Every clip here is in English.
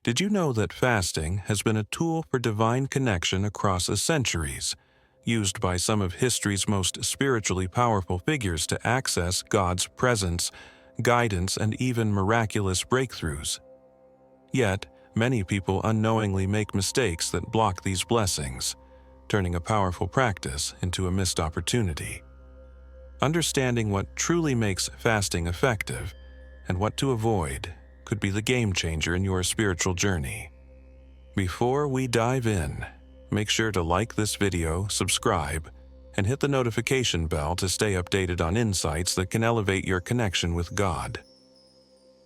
Did you know that fasting has been a tool for divine connection across the centuries, used by some of history's most spiritually powerful figures to access God's presence, guidance, and even miraculous breakthroughs? Yet, many people unknowingly make mistakes that block these blessings, turning a powerful practice into a missed opportunity. Understanding what truly makes fasting effective and what to avoid could be the game changer in your spiritual journey. Before we dive in, make sure to like this video, subscribe, and hit the notification bell to stay updated on insights that can elevate your connection with God.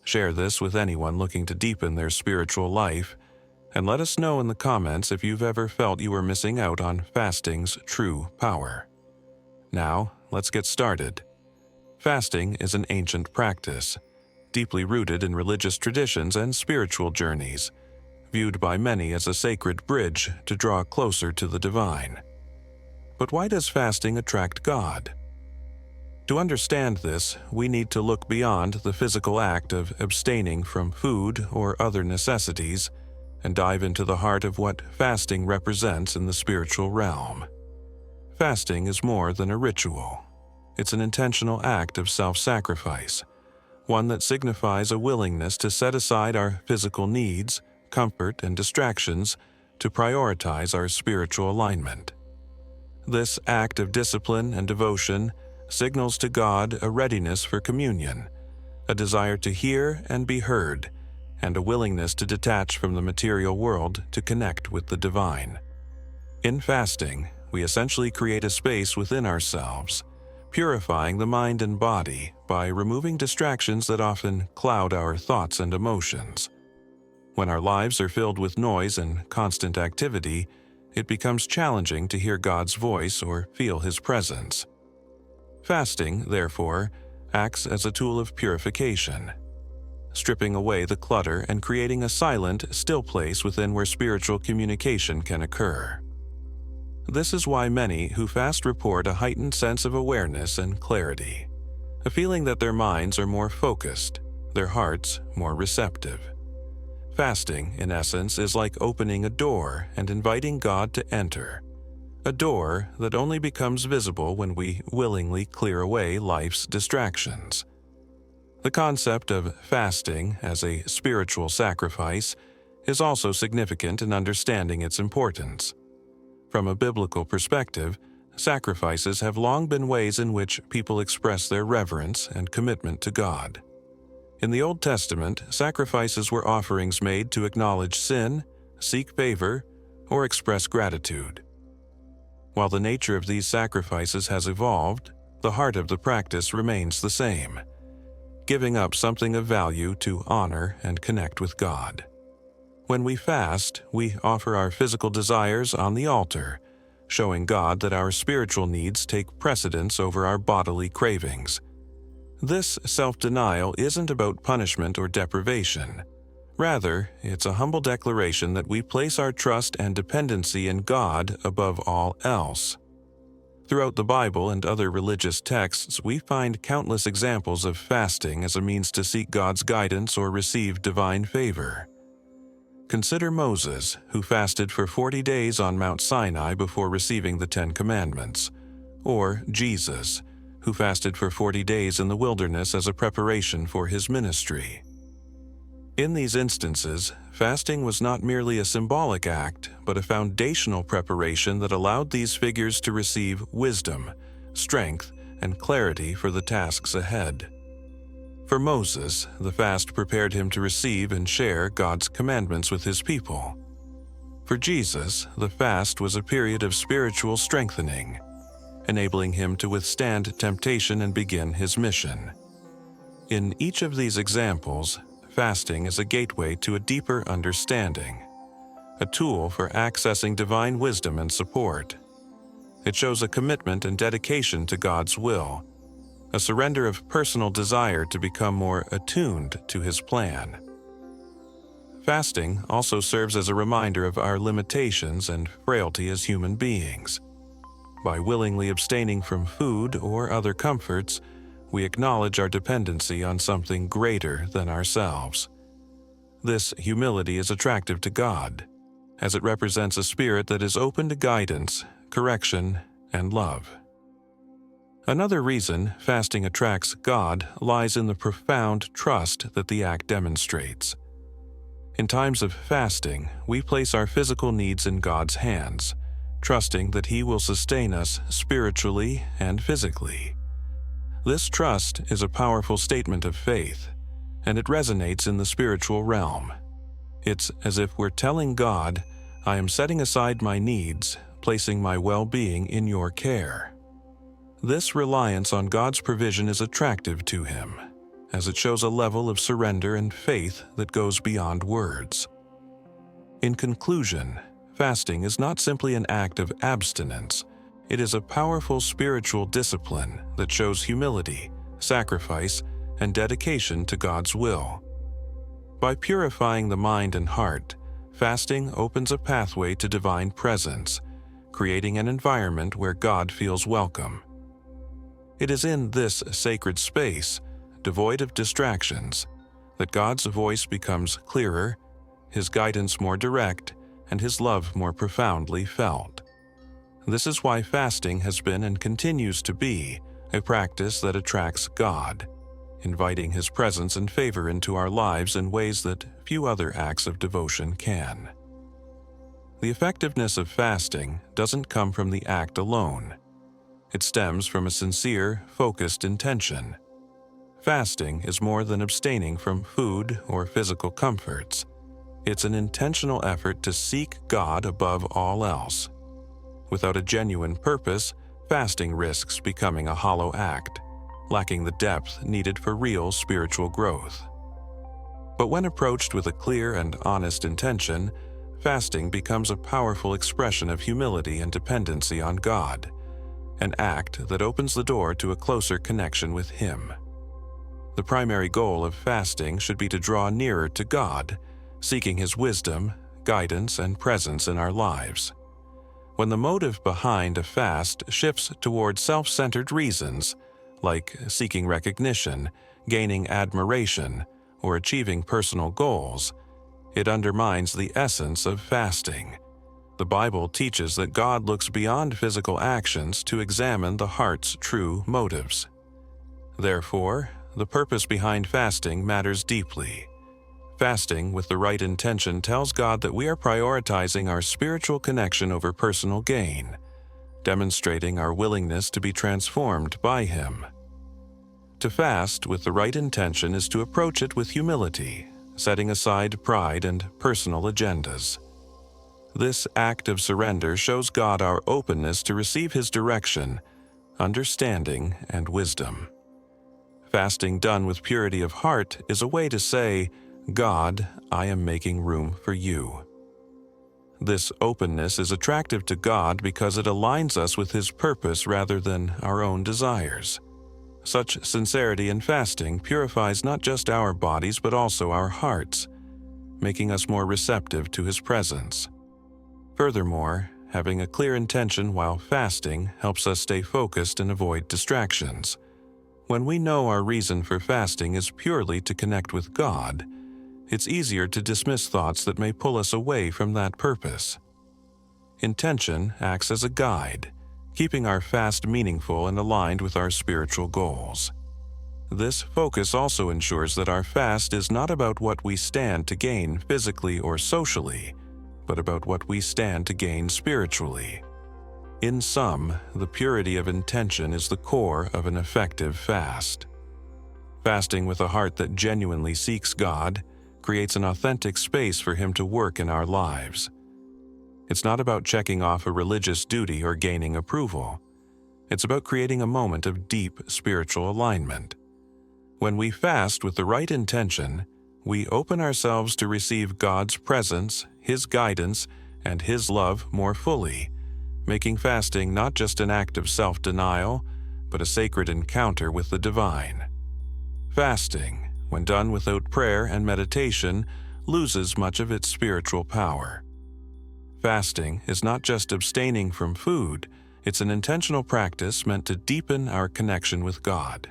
Share this with anyone looking to deepen their spiritual life, and let us know in the comments if you've ever felt you were missing out on fasting's true power. Now, let's get started. Fasting is an ancient practice, deeply rooted in religious traditions and spiritual journeys, viewed by many as a sacred bridge to draw closer to the divine. But why does fasting attract God? To understand this, we need to look beyond the physical act of abstaining from food or other necessities and dive into the heart of what fasting represents in the spiritual realm. Fasting is more than a ritual. It's an intentional act of self-sacrifice, one that signifies a willingness to set aside our physical needs, comfort, and distractions to prioritize our spiritual alignment. This act of discipline and devotion signals to God a readiness for communion, a desire to hear and be heard, and a willingness to detach from the material world to connect with the divine. In fasting, we essentially create a space within ourselves, purifying the mind and body by removing distractions that often cloud our thoughts and emotions. When our lives are filled with noise and constant activity, it becomes challenging to hear God's voice or feel His presence. Fasting, therefore, acts as a tool of purification, stripping away the clutter and creating a silent, still place within where spiritual communication can occur. This is why many who fast report a heightened sense of awareness and clarity, a feeling that their minds are more focused, their hearts more receptive. Fasting, in essence, is like opening a door and inviting God to enter, a door that only becomes visible when we willingly clear away life's distractions. The concept of fasting as a spiritual sacrifice is also significant in understanding its importance. From a biblical perspective, sacrifices have long been ways in which people express their reverence and commitment to God. In the Old Testament, sacrifices were offerings made to acknowledge sin, seek favor, or express gratitude. While the nature of these sacrifices has evolved, the heart of the practice remains the same: giving up something of value to honor and connect with God. When we fast, we offer our physical desires on the altar, showing God that our spiritual needs take precedence over our bodily cravings. This self-denial isn't about punishment or deprivation. Rather, it's a humble declaration that we place our trust and dependency in God above all else. Throughout the Bible and other religious texts, we find countless examples of fasting as a means to seek God's guidance or receive divine favor. Consider Moses, who fasted for 40 days on Mount Sinai before receiving the Ten Commandments, or Jesus, who fasted for 40 days in the wilderness as a preparation for his ministry. In these instances, fasting was not merely a symbolic act, but a foundational preparation that allowed these figures to receive wisdom, strength, and clarity for the tasks ahead. For Moses, the fast prepared him to receive and share God's commandments with his people. For Jesus, the fast was a period of spiritual strengthening, enabling him to withstand temptation and begin his mission. In each of these examples, fasting is a gateway to a deeper understanding, a tool for accessing divine wisdom and support. It shows a commitment and dedication to God's will, a surrender of personal desire to become more attuned to His plan. Fasting also serves as a reminder of our limitations and frailty as human beings. By willingly abstaining from food or other comforts, we acknowledge our dependency on something greater than ourselves. This humility is attractive to God, as it represents a spirit that is open to guidance, correction, and love. Another reason fasting attracts God lies in the profound trust that the act demonstrates. In times of fasting, we place our physical needs in God's hands, trusting that He will sustain us spiritually and physically. This trust is a powerful statement of faith, and it resonates in the spiritual realm. It's as if we're telling God, "I am setting aside my needs, placing my well-being in your care." This reliance on God's provision is attractive to Him, as it shows a level of surrender and faith that goes beyond words. In conclusion, fasting is not simply an act of abstinence. It is a powerful spiritual discipline that shows humility, sacrifice, and dedication to God's will. By purifying the mind and heart, fasting opens a pathway to divine presence, creating an environment where God feels welcome. It is in this sacred space, devoid of distractions, that God's voice becomes clearer, His guidance more direct, and His love more profoundly felt. This is why fasting has been and continues to be a practice that attracts God, inviting His presence and favor into our lives in ways that few other acts of devotion can. The effectiveness of fasting doesn't come from the act alone. It stems from a sincere, focused intention. Fasting is more than abstaining from food or physical comforts. It's an intentional effort to seek God above all else. Without a genuine purpose, fasting risks becoming a hollow act, lacking the depth needed for real spiritual growth. But when approached with a clear and honest intention, fasting becomes a powerful expression of humility and dependency on God, an act that opens the door to a closer connection with Him. The primary goal of fasting should be to draw nearer to God, seeking His wisdom, guidance, and presence in our lives. When the motive behind a fast shifts toward self-centered reasons, like seeking recognition, gaining admiration, or achieving personal goals, it undermines the essence of fasting. The Bible teaches that God looks beyond physical actions to examine the heart's true motives. Therefore, the purpose behind fasting matters deeply. Fasting with the right intention tells God that we are prioritizing our spiritual connection over personal gain, demonstrating our willingness to be transformed by Him. To fast with the right intention is to approach it with humility, setting aside pride and personal agendas. This act of surrender shows God our openness to receive His direction, understanding, and wisdom. Fasting done with purity of heart is a way to say, "God, I am making room for You." This openness is attractive to God because it aligns us with His purpose rather than our own desires. Such sincerity in fasting purifies not just our bodies but also our hearts, making us more receptive to His presence. Furthermore, having a clear intention while fasting helps us stay focused and avoid distractions. When we know our reason for fasting is purely to connect with God, it's easier to dismiss thoughts that may pull us away from that purpose. Intention acts as a guide, keeping our fast meaningful and aligned with our spiritual goals. This focus also ensures that our fast is not about what we stand to gain physically or socially, but about what we stand to gain spiritually. In sum, the purity of intention is the core of an effective fast. Fasting with a heart that genuinely seeks God creates an authentic space for Him to work in our lives. It's not about checking off a religious duty or gaining approval. It's about creating a moment of deep spiritual alignment. When we fast with the right intention, we open ourselves to receive God's presence, His guidance, and His love more fully, making fasting not just an act of self-denial, but a sacred encounter with the divine. Fasting, when done without prayer and meditation, loses much of its spiritual power. Fasting is not just abstaining from food, it's an intentional practice meant to deepen our connection with God.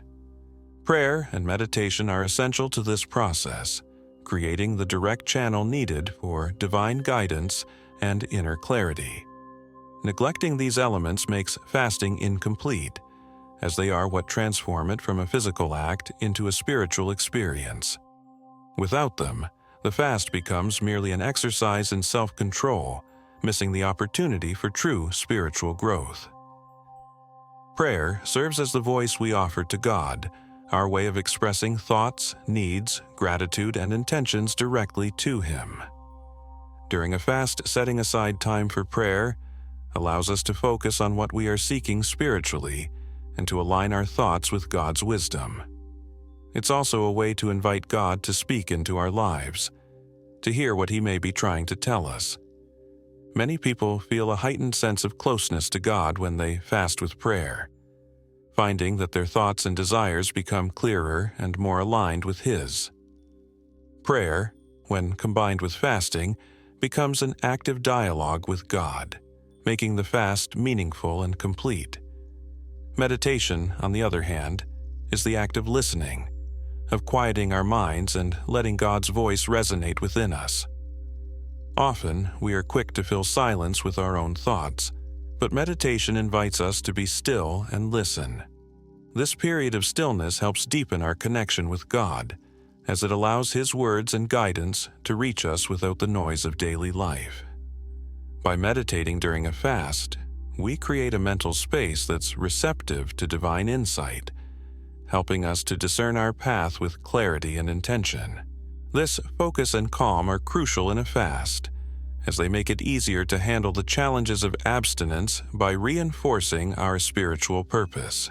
Prayer and meditation are essential to this process, creating the direct channel needed for divine guidance and inner clarity. Neglecting these elements makes fasting incomplete, as they are what transform it from a physical act into a spiritual experience. Without them, the fast becomes merely an exercise in self-control, missing the opportunity for true spiritual growth. Prayer serves as the voice we offer to God, our way of expressing thoughts, needs, gratitude, and intentions directly to Him. During a fast, setting aside time for prayer allows us to focus on what we are seeking spiritually and to align our thoughts with God's wisdom. It's also a way to invite God to speak into our lives, to hear what He may be trying to tell us. Many people feel a heightened sense of closeness to God when they fast with prayer, finding that their thoughts and desires become clearer and more aligned with His. Prayer, when combined with fasting, becomes an active dialogue with God, making the fast meaningful and complete. Meditation, on the other hand, is the act of listening, of quieting our minds and letting God's voice resonate within us. Often, we are quick to fill silence with our own thoughts, but meditation invites us to be still and listen. This period of stillness helps deepen our connection with God, as it allows His words and guidance to reach us without the noise of daily life. By meditating during a fast, we create a mental space that's receptive to divine insight, helping us to discern our path with clarity and intention. This focus and calm are crucial in a fast, as they make it easier to handle the challenges of abstinence by reinforcing our spiritual purpose.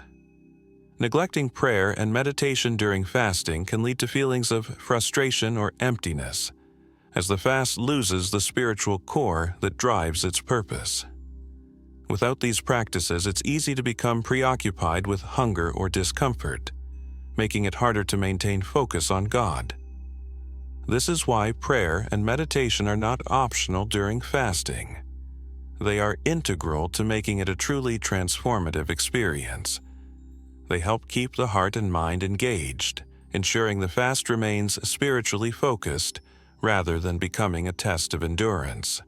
Neglecting prayer and meditation during fasting can lead to feelings of frustration or emptiness, as the fast loses the spiritual core that drives its purpose. Without these practices, it's easy to become preoccupied with hunger or discomfort, making it harder to maintain focus on God. This is why prayer and meditation are not optional during fasting. They are integral to making it a truly transformative experience. They help keep the heart and mind engaged, ensuring the fast remains spiritually focused rather than becoming a test of endurance.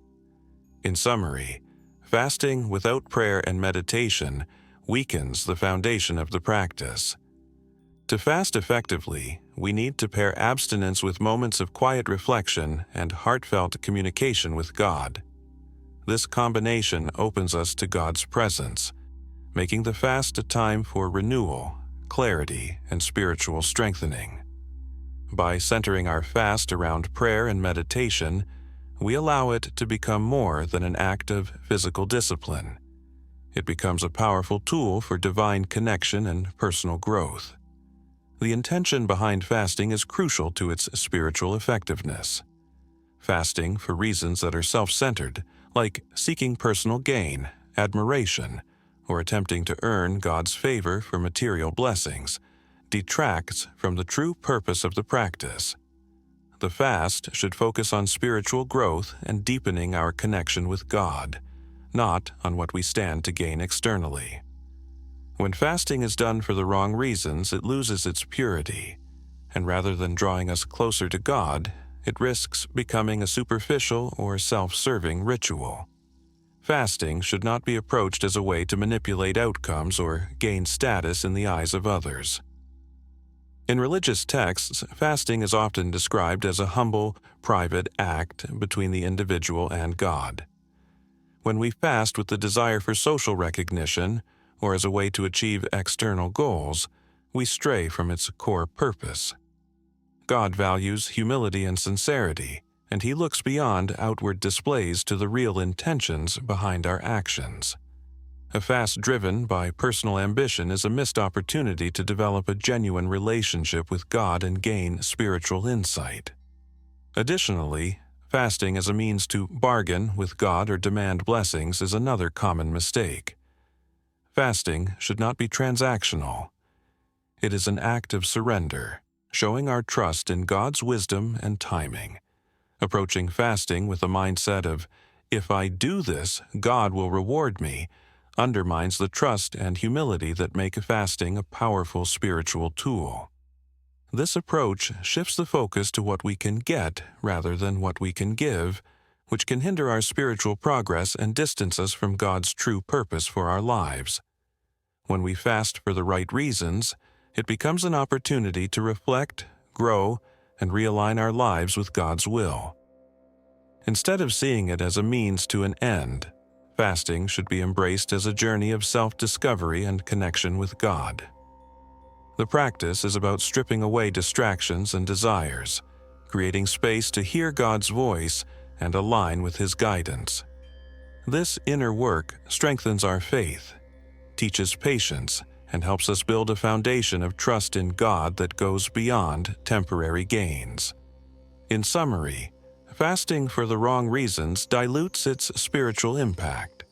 In summary, fasting without prayer and meditation weakens the foundation of the practice. To fast effectively, we need to pair abstinence with moments of quiet reflection and heartfelt communication with God. This combination opens us to God's presence, making the fast a time for renewal, clarity, and spiritual strengthening. By centering our fast around prayer and meditation, we allow it to become more than an act of physical discipline. It becomes a powerful tool for divine connection and personal growth. The intention behind fasting is crucial to its spiritual effectiveness. Fasting for reasons that are self-centered, like seeking personal gain, admiration, or attempting to earn God's favor for material blessings, detracts from the true purpose of the practice. The fast should focus on spiritual growth and deepening our connection with God, not on what we stand to gain externally. When fasting is done for the wrong reasons, it loses its purity, and rather than drawing us closer to God, it risks becoming a superficial or self-serving ritual. Fasting should not be approached as a way to manipulate outcomes or gain status in the eyes of others. In religious texts, fasting is often described as a humble, private act between the individual and God. When we fast with the desire for social recognition, or as a way to achieve external goals, we stray from its core purpose. God values humility and sincerity, and He looks beyond outward displays to the real intentions behind our actions. A fast driven by personal ambition is a missed opportunity to develop a genuine relationship with God and gain spiritual insight. Additionally, fasting as a means to bargain with God or demand blessings is another common mistake. Fasting should not be transactional. It is an act of surrender, showing our trust in God's wisdom and timing. Approaching fasting with a mindset of, "If I do this, God will reward me," undermines the trust and humility that make fasting a powerful spiritual tool. This approach shifts the focus to what we can get rather than what we can give, which can hinder our spiritual progress and distance us from God's true purpose for our lives. When we fast for the right reasons, it becomes an opportunity to reflect, grow, and realign our lives with God's will. Instead of seeing it as a means to an end, fasting should be embraced as a journey of self-discovery and connection with God. The practice is about stripping away distractions and desires, creating space to hear God's voice and align with His guidance. This inner work strengthens our faith, teaches patience, and helps us build a foundation of trust in God that goes beyond temporary gains. In summary, fasting for the wrong reasons dilutes its spiritual impact.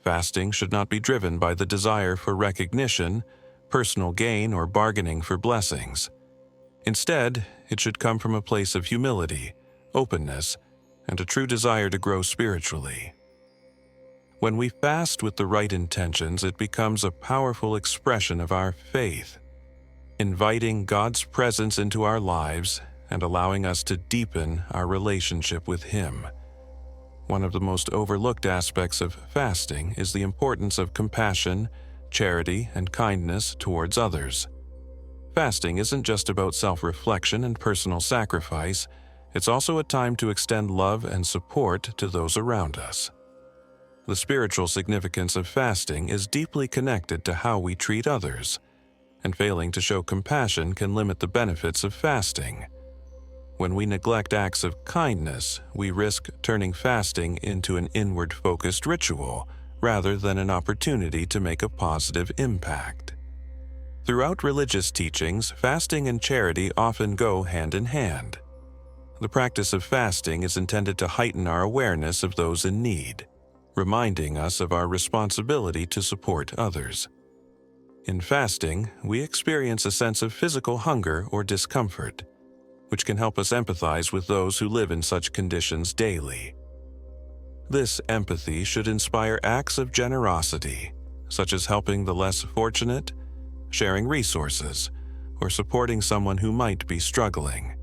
Fasting should not be driven by the desire for recognition, personal gain, or bargaining for blessings. Instead, it should come from a place of humility, openness, and a true desire to grow spiritually. When we fast with the right intentions, it becomes a powerful expression of our faith, inviting God's presence into our lives and allowing us to deepen our relationship with Him. One of the most overlooked aspects of fasting is the importance of compassion, charity, and kindness towards others. Fasting isn't just about self-reflection and personal sacrifice, it's also a time to extend love and support to those around us. The spiritual significance of fasting is deeply connected to how we treat others, and failing to show compassion can limit the benefits of fasting. When we neglect acts of kindness, we risk turning fasting into an inward-focused ritual rather than an opportunity to make a positive impact. Throughout religious teachings, fasting and charity often go hand in hand. The practice of fasting is intended to heighten our awareness of those in need, reminding us of our responsibility to support others. In fasting, we experience a sense of physical hunger or discomfort, which can help us empathize with those who live in such conditions daily. This empathy should inspire acts of generosity, such as helping the less fortunate, sharing resources, or supporting someone who might be struggling.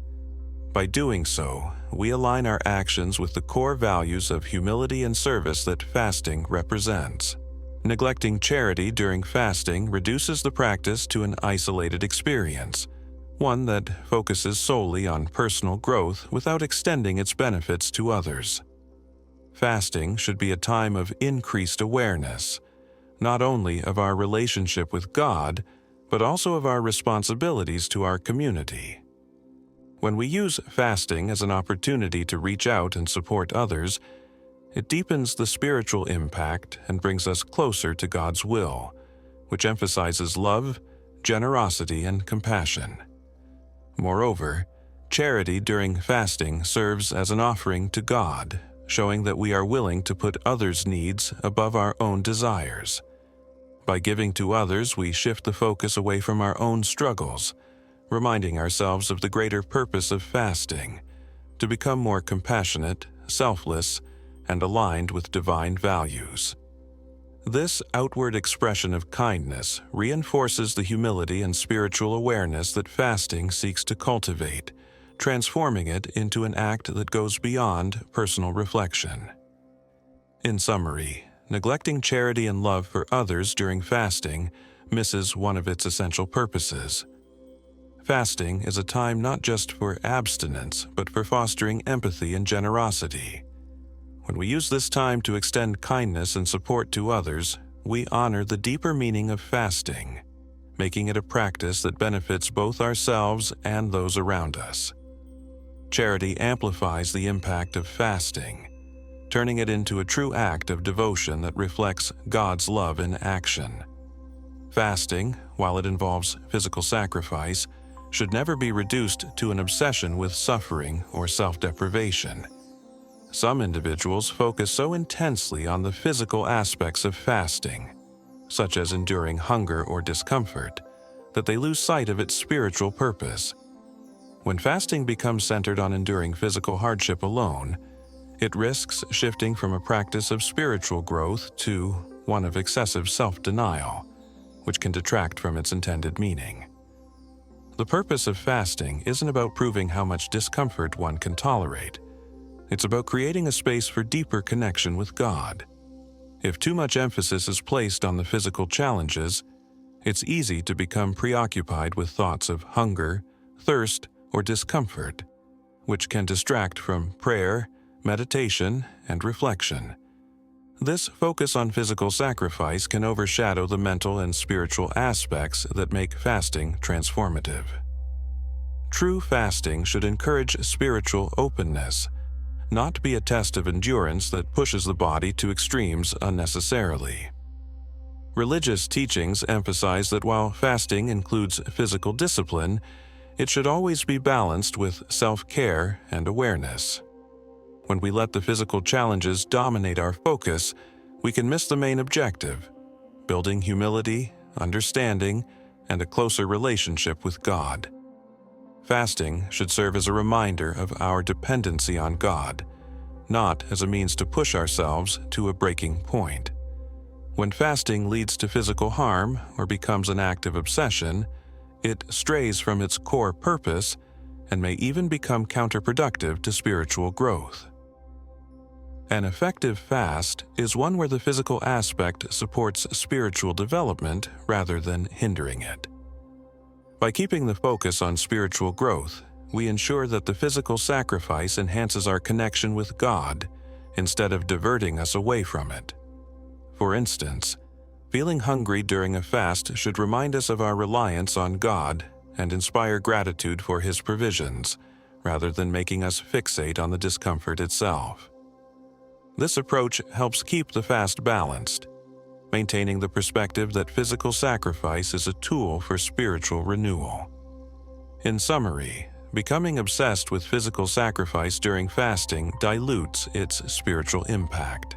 By doing so, we align our actions with the core values of humility and service that fasting represents. Neglecting charity during fasting reduces the practice to an isolated experience, one that focuses solely on personal growth without extending its benefits to others. Fasting should be a time of increased awareness, not only of our relationship with God, but also of our responsibilities to our community. When we use fasting as an opportunity to reach out and support others, it deepens the spiritual impact and brings us closer to God's will, which emphasizes love, generosity, and compassion. Moreover, charity during fasting serves as an offering to God, showing that we are willing to put others' needs above our own desires. By giving to others, we shift the focus away from our own struggles, reminding ourselves of the greater purpose of fasting, to become more compassionate, selfless, and aligned with divine values. This outward expression of kindness reinforces the humility and spiritual awareness that fasting seeks to cultivate, transforming it into an act that goes beyond personal reflection. In summary, neglecting charity and love for others during fasting misses one of its essential purposes. Fasting is a time not just for abstinence, but for fostering empathy and generosity. When we use this time to extend kindness and support to others, we honor the deeper meaning of fasting, making it a practice that benefits both ourselves and those around us. Charity amplifies the impact of fasting, turning it into a true act of devotion that reflects God's love in action. Fasting, while it involves physical sacrifice, should never be reduced to an obsession with suffering or self-deprivation. Some individuals focus so intensely on the physical aspects of fasting, such as enduring hunger or discomfort, that they lose sight of its spiritual purpose. When fasting becomes centered on enduring physical hardship alone, it risks shifting from a practice of spiritual growth to one of excessive self-denial, which can detract from its intended meaning. The purpose of fasting isn't about proving how much discomfort one can tolerate. It's about creating a space for deeper connection with God. If too much emphasis is placed on the physical challenges, it's easy to become preoccupied with thoughts of hunger, thirst, or discomfort, which can distract from prayer, meditation, and reflection. This focus on physical sacrifice can overshadow the mental and spiritual aspects that make fasting transformative. True fasting should encourage spiritual openness, not be a test of endurance that pushes the body to extremes unnecessarily. Religious teachings emphasize that while fasting includes physical discipline, it should always be balanced with self-care and awareness. When we let the physical challenges dominate our focus, we can miss the main objective: building humility, understanding, and a closer relationship with God. Fasting should serve as a reminder of our dependency on God, not as a means to push ourselves to a breaking point. When fasting leads to physical harm or becomes an act of obsession, it strays from its core purpose and may even become counterproductive to spiritual growth. An effective fast is one where the physical aspect supports spiritual development rather than hindering it. By keeping the focus on spiritual growth, we ensure that the physical sacrifice enhances our connection with God instead of diverting us away from it. For instance, feeling hungry during a fast should remind us of our reliance on God and inspire gratitude for His provisions, rather than making us fixate on the discomfort itself. This approach helps keep the fast balanced, maintaining the perspective that physical sacrifice is a tool for spiritual renewal. In summary, becoming obsessed with physical sacrifice during fasting dilutes its spiritual impact.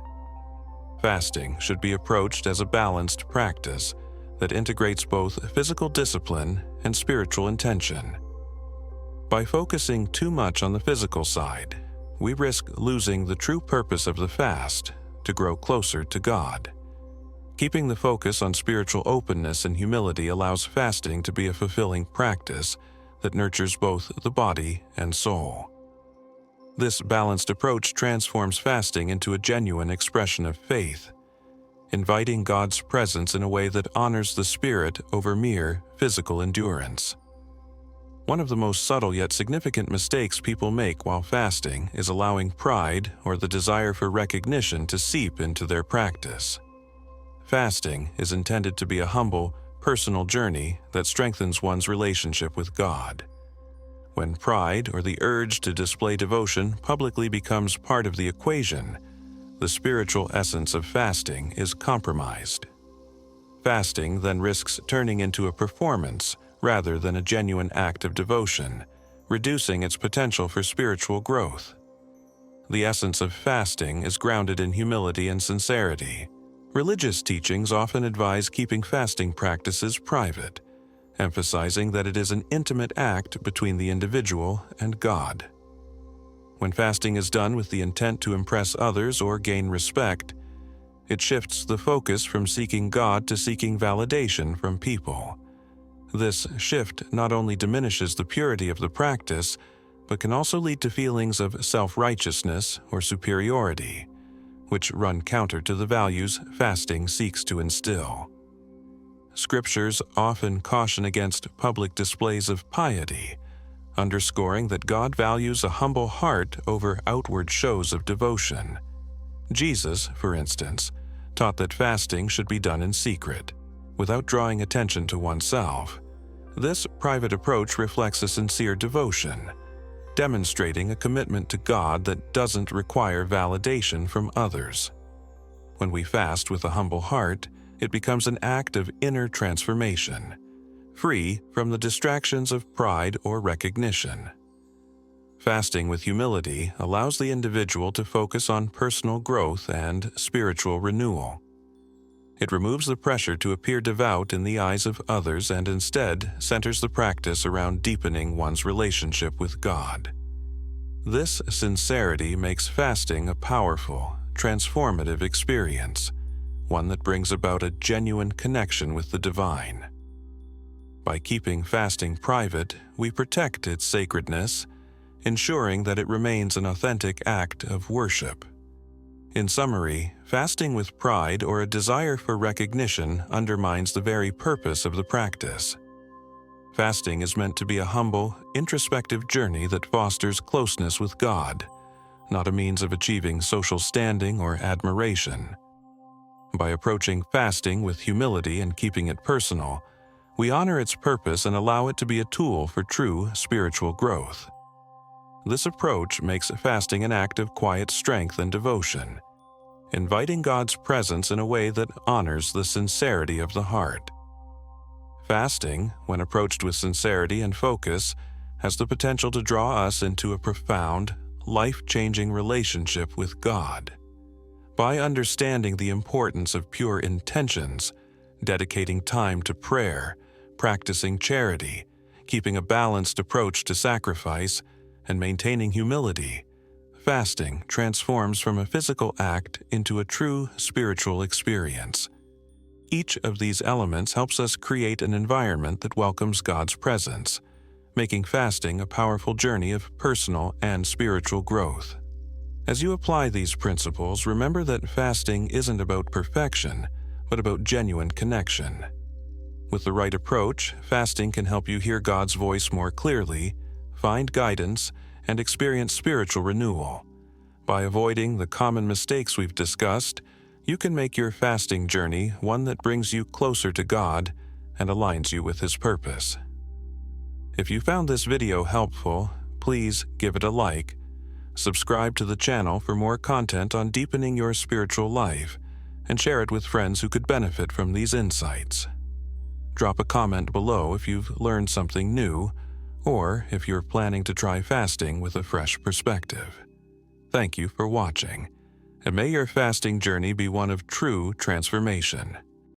Fasting should be approached as a balanced practice that integrates both physical discipline and spiritual intention. By focusing too much on the physical side, we risk losing the true purpose of the fast: to grow closer to God. Keeping the focus on spiritual openness and humility allows fasting to be a fulfilling practice that nurtures both the body and soul. This balanced approach transforms fasting into a genuine expression of faith, inviting God's presence in a way that honors the spirit over mere physical endurance. One of the most subtle yet significant mistakes people make while fasting is allowing pride or the desire for recognition to seep into their practice. Fasting is intended to be a humble, personal journey that strengthens one's relationship with God. When pride or the urge to display devotion publicly becomes part of the equation, the spiritual essence of fasting is compromised. Fasting then risks turning into a performance rather than a genuine act of devotion, reducing its potential for spiritual growth. The essence of fasting is grounded in humility and sincerity. Religious teachings often advise keeping fasting practices private, emphasizing that it is an intimate act between the individual and God. When fasting is done with the intent to impress others or gain respect, it shifts the focus from seeking God to seeking validation from people. This shift not only diminishes the purity of the practice, but can also lead to feelings of self-righteousness or superiority, which run counter to the values fasting seeks to instill. Scriptures often caution against public displays of piety, underscoring that God values a humble heart over outward shows of devotion. Jesus, for instance, taught that fasting should be done in secret, without drawing attention to oneself. This private approach reflects a sincere devotion, demonstrating a commitment to God that doesn't require validation from others. When we fast with a humble heart, it becomes an act of inner transformation, free from the distractions of pride or recognition. Fasting with humility allows the individual to focus on personal growth and spiritual renewal. It removes the pressure to appear devout in the eyes of others and instead centers the practice around deepening one's relationship with God. This sincerity makes fasting a powerful, transformative experience, one that brings about a genuine connection with the divine. By keeping fasting private, we protect its sacredness, ensuring that it remains an authentic act of worship. In summary, fasting with pride or a desire for recognition undermines the very purpose of the practice. Fasting is meant to be a humble, introspective journey that fosters closeness with God, not a means of achieving social standing or admiration. By approaching fasting with humility and keeping it personal, we honor its purpose and allow it to be a tool for true spiritual growth. This approach makes fasting an act of quiet strength and devotion, inviting God's presence in a way that honors the sincerity of the heart. Fasting, when approached with sincerity and focus, has the potential to draw us into a profound, life-changing relationship with God. By understanding the importance of pure intentions, dedicating time to prayer, practicing charity, keeping a balanced approach to sacrifice, and maintaining humility, fasting transforms from a physical act into a true spiritual experience. Each of these elements helps us create an environment that welcomes God's presence, making fasting a powerful journey of personal and spiritual growth. As you apply these principles, remember that fasting isn't about perfection, but about genuine connection. With the right approach, fasting can help you hear God's voice more clearly, find guidance, and experience spiritual renewal. By avoiding the common mistakes we've discussed, you can make your fasting journey one that brings you closer to God and aligns you with His purpose. If you found this video helpful, please give it a like. Subscribe to the channel for more content on deepening your spiritual life, and share it with friends who could benefit from these insights. Drop a comment below if you've learned something new, or if you're planning to try fasting with a fresh perspective. Thank you for watching, and may your fasting journey be one of true transformation.